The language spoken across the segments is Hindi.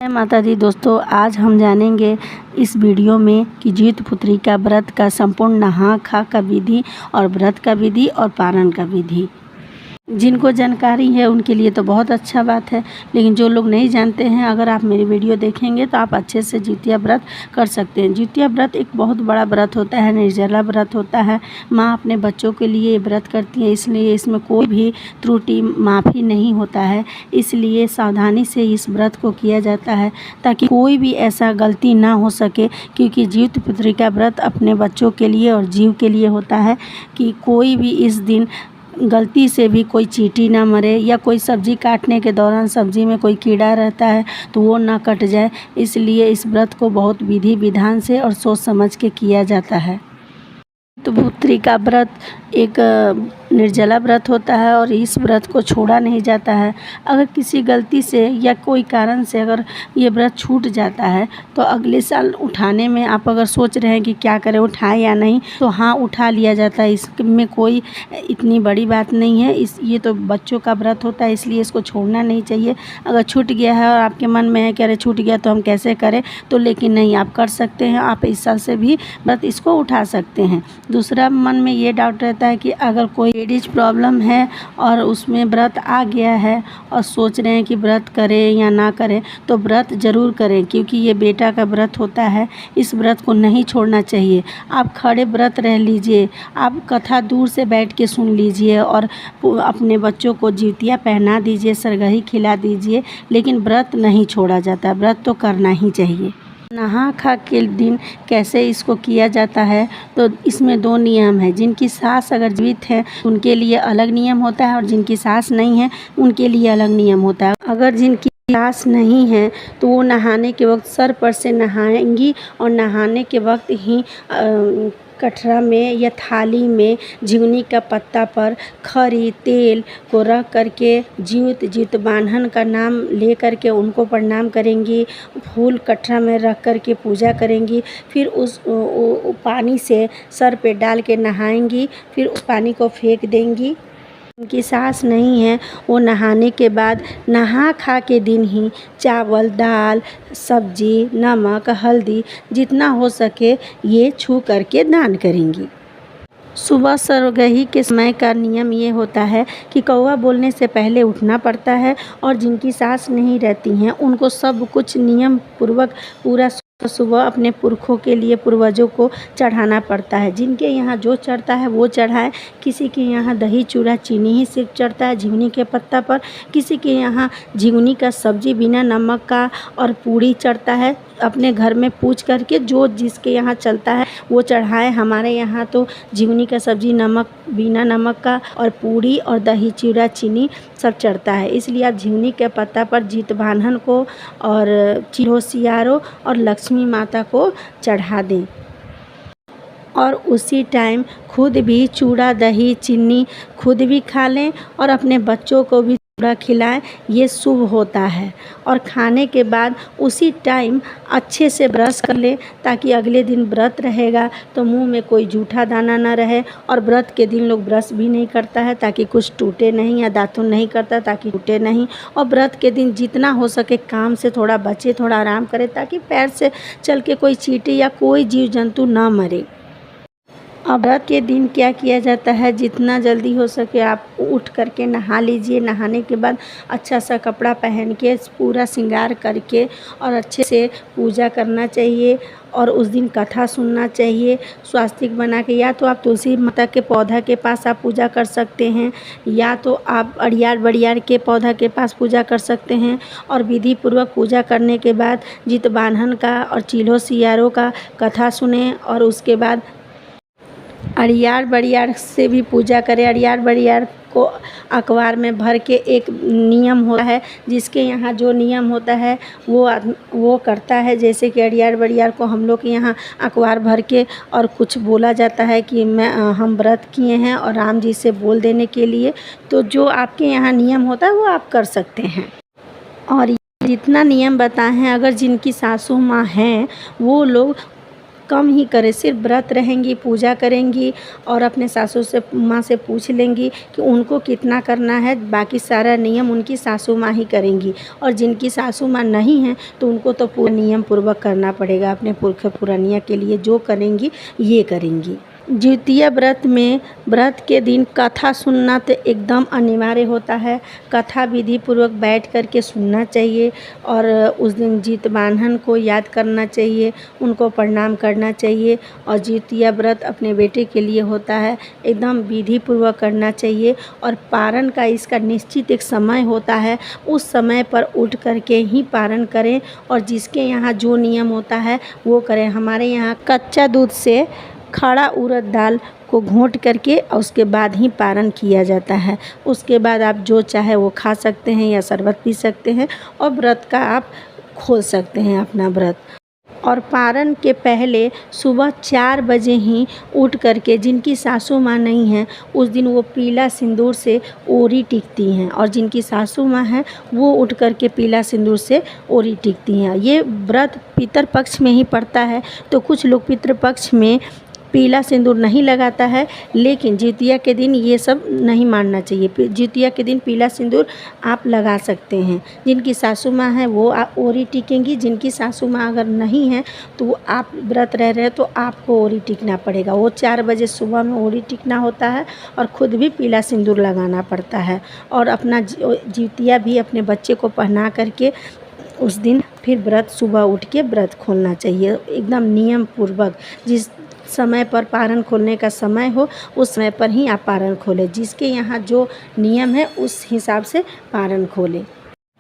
जय माता दी दोस्तों, आज हम जानेंगे इस वीडियो में कि जीत पुत्री का व्रत का संपूर्ण नहा खा का विधि और व्रत का विधि और पारण का विधि। जिनको जानकारी है उनके लिए तो बहुत अच्छा बात है, लेकिन जो लोग नहीं जानते हैं, अगर आप मेरी वीडियो देखेंगे तो आप अच्छे से जितिया व्रत कर सकते हैं। जितिया व्रत एक बहुत बड़ा व्रत होता है, निर्जला व्रत होता है। माँ अपने बच्चों के लिए व्रत करती है, इसलिए इसमें कोई भी त्रुटि माफ़ी नहीं होता है। इसलिए सावधानी से इस व्रत को किया जाता है ताकि कोई भी ऐसा गलती ना हो सके, क्योंकि जीत पुत्री का व्रत अपने बच्चों के लिए और जीव के लिए होता है कि कोई भी इस दिन गलती से भी कोई चींटी ना मरे, या कोई सब्ज़ी काटने के दौरान सब्ज़ी में कोई कीड़ा रहता है तो वो ना कट जाए। इसलिए इस व्रत को बहुत विधि विधान से और सोच समझ के किया जाता है। तो पुत्री का व्रत एक निर्जला व्रत होता है और इस व्रत को छोड़ा नहीं जाता है। अगर किसी गलती से या कोई कारण से अगर ये व्रत छूट जाता है तो अगले साल उठाने में आप अगर सोच रहे हैं कि क्या करें, उठाएं या नहीं, तो हाँ, उठा लिया जाता है। इसमें कोई इतनी बड़ी बात नहीं है। ये तो बच्चों का व्रत होता है, इसलिए इसको छोड़ना नहीं चाहिए। अगर छूट गया है और आपके मन में है कि अरे छूट गया तो हम कैसे करें, तो लेकिन नहीं, आप कर सकते हैं। आप इस साल से भी व्रत इसको उठा सकते हैं। दूसरा, मन में ये डाउट रहता है कि अगर कोई लेडीज प्रॉब्लम है और उसमें व्रत आ गया है और सोच रहे हैं कि व्रत करें या ना करें, तो व्रत ज़रूर करें, क्योंकि ये बेटा का व्रत होता है। इस व्रत को नहीं छोड़ना चाहिए। आप खड़े व्रत रह लीजिए, आप कथा दूर से बैठ के सुन लीजिए और अपने बच्चों को जितिया पहना दीजिए, सरगही खिला दीजिए, लेकिन व्रत नहीं छोड़ा जाता। व्रत तो करना ही चाहिए। नहा खा के दिन कैसे इसको किया जाता है, तो इसमें दो नियम है। जिनकी सास अगर जीवित है उनके लिए अलग नियम होता है और जिनकी सास नहीं है उनके लिए अलग नियम होता है। अगर जिनकी सास नहीं है तो वो नहाने के वक्त सर पर से नहाएंगी और नहाने के वक्त ही कटरा में या थाली में झिंगुनी का पत्ता पर खरी तेल को रख करके जीत बान्हन का नाम ले करके उनको प्रणाम करेंगी। फूल कटरा में रख करके पूजा करेंगी। फिर उस पानी से सर पे डाल के नहाएंगी, फिर उस पानी को फेंक देंगी। उनकी सास नहीं है, वो नहाने के बाद नहा खा के दिन ही चावल, दाल, सब्जी, नमक, हल्दी जितना हो सके ये छू करके दान करेंगी। सुबह सरगही के समय का नियम ये होता है कि कौवा बोलने से पहले उठना पड़ता है, और जिनकी सास नहीं रहती हैं उनको सब कुछ नियम पूर्वक पूरा सुबह अपने पुरखों के लिए, पूर्वजों को चढ़ाना पड़ता है। जिनके यहाँ जो चढ़ता है वो चढ़ाए। किसी के यहाँ दही चूड़ा चीनी ही सिर्फ चढ़ता है झिंगुनी के पत्ता पर, किसी के यहाँ झिंगुनी का सब्जी बिना नमक का और पूड़ी चढ़ता है। अपने घर में पूछ करके जो जिसके यहाँ चलता है वो चढ़ाए। हमारे यहाँ तो झिंगुनी का सब्जी नमक बिना नमक का और पूड़ी और दही चूड़ा चीनी सब चढ़ता है। इसलिए आप झिंगुनी के पत्ता पर जीत बान्हन को और चिन्हो सियारो और लक्ष्मी माता को चढ़ा दें, और उसी टाइम खुद भी चूड़ा दही चीनी खुद भी खा लें और अपने बच्चों को भी चूड़ा खिलाएं। ये शुभ होता है। और खाने के बाद उसी टाइम अच्छे से ब्रश कर लें, ताकि अगले दिन व्रत रहेगा तो मुंह में कोई जूठा दाना ना रहे। और व्रत के दिन लोग ब्रश भी नहीं करता है ताकि कुछ टूटे नहीं, या दातुन नहीं करता ताकि टूटे नहीं। और व्रत के दिन जितना हो सके काम से थोड़ा बचे, थोड़ा आराम करें, ताकि पैर से चल के कोई चींटी या कोई जीव जंतु ना मरे। अब व्रत के दिन क्या किया जाता है, जितना जल्दी हो सके आप उठ करके नहा लीजिए। नहाने के बाद अच्छा सा कपड़ा पहन के पूरा श्रृंगार करके और अच्छे से पूजा करना चाहिए। और उस दिन कथा सुनना चाहिए स्वास्तिक बना के। या तो आप तुलसी माता के पौधा के पास आप पूजा कर सकते हैं, या तो आप अड़ियार बड़ियार के पौधा के पास पूजा कर सकते हैं। और विधि पूर्वक पूजा करने के बाद जीत बान्हन का और चिन्हो सियारो का कथा सुने, और उसके बाद अड़ियार बड़ियार से भी पूजा करें। अड़ियार बड़ियार को अखबार में भर के एक नियम होता है, जिसके यहाँ जो नियम होता है वो करता है। जैसे कि अड़ियार बड़ियार को हम लोग के यहाँ अखबार भर के और कुछ बोला जाता है कि हम व्रत किए हैं, और राम जी से बोल देने के लिए। तो जो आपके यहाँ नियम होता है वो आप कर सकते हैं। और जितना नियम बताए हैं, अगर जिनकी सासू माँ हैं वो लोग कम ही करें, सिर्फ व्रत रहेंगी, पूजा करेंगी और अपने सासू से माँ से पूछ लेंगी कि उनको कितना करना है। बाकी सारा नियम उनकी सासू माँ ही करेंगी, और जिनकी सासू माँ नहीं हैं तो उनको तो पूरा नियम पूर्वक करना पड़ेगा। अपने पुरखे पुरानिया के लिए जो करेंगी ये करेंगी। जितिया व्रत में व्रत के दिन कथा सुनना तो एकदम अनिवार्य होता है। कथा विधि पूर्वक बैठ कर के सुनना चाहिए, और उस दिन जितवाहन को याद करना चाहिए, उनको प्रणाम करना चाहिए। और जितिया व्रत अपने बेटे के लिए होता है, एकदम विधि पूर्वक करना चाहिए। और पारण का इसका निश्चित एक समय होता है, उस समय पर उठ कर के ही पारण करें, और जिसके यहाँ जो नियम होता है वो करें। हमारे यहाँ कच्चा दूध से खड़ा उड़द दाल को घोंट करके और उसके बाद ही पारण किया जाता है। उसके बाद आप जो चाहे वो खा सकते हैं या शरबत पी सकते हैं, और व्रत का आप खोल सकते हैं अपना व्रत। और पारण के पहले सुबह 4 बजे ही उठ करके, जिनकी सासू माँ नहीं है उस दिन वो पीला सिंदूर से ओरी टिकती हैं, और जिनकी सासू माँ है वो उठ करके पीला सिंदूर से ओरी टिकती हैं। ये व्रत पितर पक्ष में ही पड़ता है, तो कुछ लोग पितृ पक्ष में पीला सिंदूर नहीं लगाता है, लेकिन जितिया के दिन ये सब नहीं मानना चाहिए। जितिया के दिन पीला सिंदूर आप लगा सकते हैं। जिनकी सासू माँ है वो ओरी टिकेंगी, जिनकी सासू माँ अगर नहीं है तो आप व्रत रह रहे हैं तो आपको ओरी टिकना पड़ेगा। वो 4 बजे सुबह में ओरी टिकना होता है, और ख़ुद भी पीला सिंदूर लगाना पड़ता है। और अपना जितिया भी अपने बच्चे को पहना करके उस दिन फिर व्रत सुबह उठ के व्रत खोलना चाहिए, एकदम नियम पूर्वक। जिस समय पर पारण खोलने का समय हो उस समय पर ही आप पारण खोलें। जिसके यहाँ जो नियम है उस हिसाब से पारण खोलें।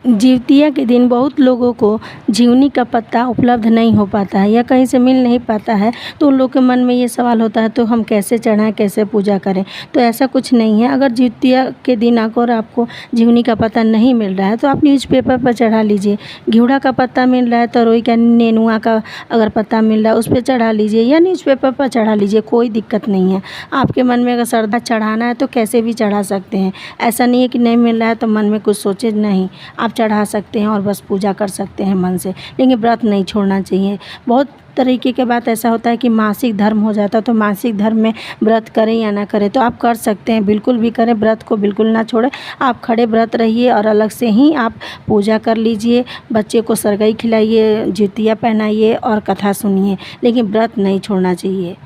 जितिया के दिन बहुत लोगों को जीवनी का पत्ता उपलब्ध नहीं हो पाता है या कहीं से मिल नहीं पाता है, तो उन लोगों के मन में ये सवाल होता है तो हम कैसे चढ़ाएं, कैसे पूजा करें। तो ऐसा कुछ नहीं है। अगर जितिया के दिन अगर आपको जीवनी का पत्ता नहीं मिल रहा है तो आप न्यूज़पेपर पर चढ़ा लीजिए। घेवड़ा का पत्ता मिल रहा है, तरोई का, नेनुआ का अगर पत्ता मिल रहा है उस पर चढ़ा लीजिए, या न्यूज़पेपर पर चढ़ा लीजिए, कोई दिक्कत नहीं है। आपके मन में अगर श्रद्धा चढ़ाना है तो कैसे भी चढ़ा सकते हैं। ऐसा नहीं है कि नहीं मिल रहा है तो मन में कुछ सोचे नहीं, आप चढ़ा सकते हैं और बस पूजा कर सकते हैं मन से। लेकिन व्रत नहीं छोड़ना चाहिए। बहुत तरीके के बात ऐसा होता है कि मासिक धर्म हो जाता है, तो मासिक धर्म में व्रत करें या ना करें, तो आप कर सकते हैं, बिल्कुल भी करें। व्रत को बिल्कुल ना छोड़ें। आप खड़े व्रत रहिए और अलग से ही आप पूजा कर लीजिए। बच्चे को सरगई खिलाइए, जितिया पहनाइए और कथा सुनिए, लेकिन व्रत नहीं छोड़ना चाहिए।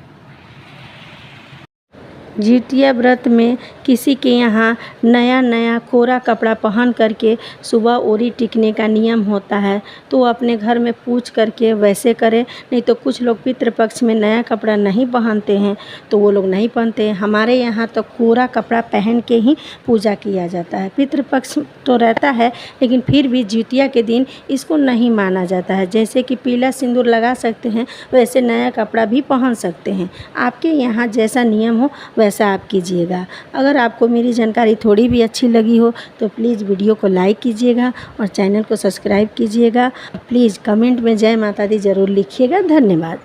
जितिया व्रत में किसी के यहाँ नया कोरा कपड़ा पहन करके सुबह ओरी टिकने का नियम होता है, तो वो अपने घर में पूछ करके वैसे करें। नहीं तो कुछ लोग पितृपक्ष में नया कपड़ा नहीं पहनते हैं तो वो लोग नहीं पहनते हैं। हमारे यहाँ तो कोरा कपड़ा पहन के ही पूजा किया जाता है। पितृपक्ष तो रहता है लेकिन फिर भी जितिया के दिन इसको नहीं माना जाता है। जैसे कि पीला सिंदूर लगा सकते हैं वैसे नया कपड़ा भी पहन सकते हैं। आपके यहाँ जैसा नियम हो वैसा आप कीजिएगा। अगर आपको मेरी जानकारी थोड़ी भी अच्छी लगी हो तो प्लीज़ वीडियो को लाइक कीजिएगा और चैनल को सब्सक्राइब कीजिएगा। प्लीज़ कमेंट में जय माता दी ज़रूर लिखिएगा। धन्यवाद।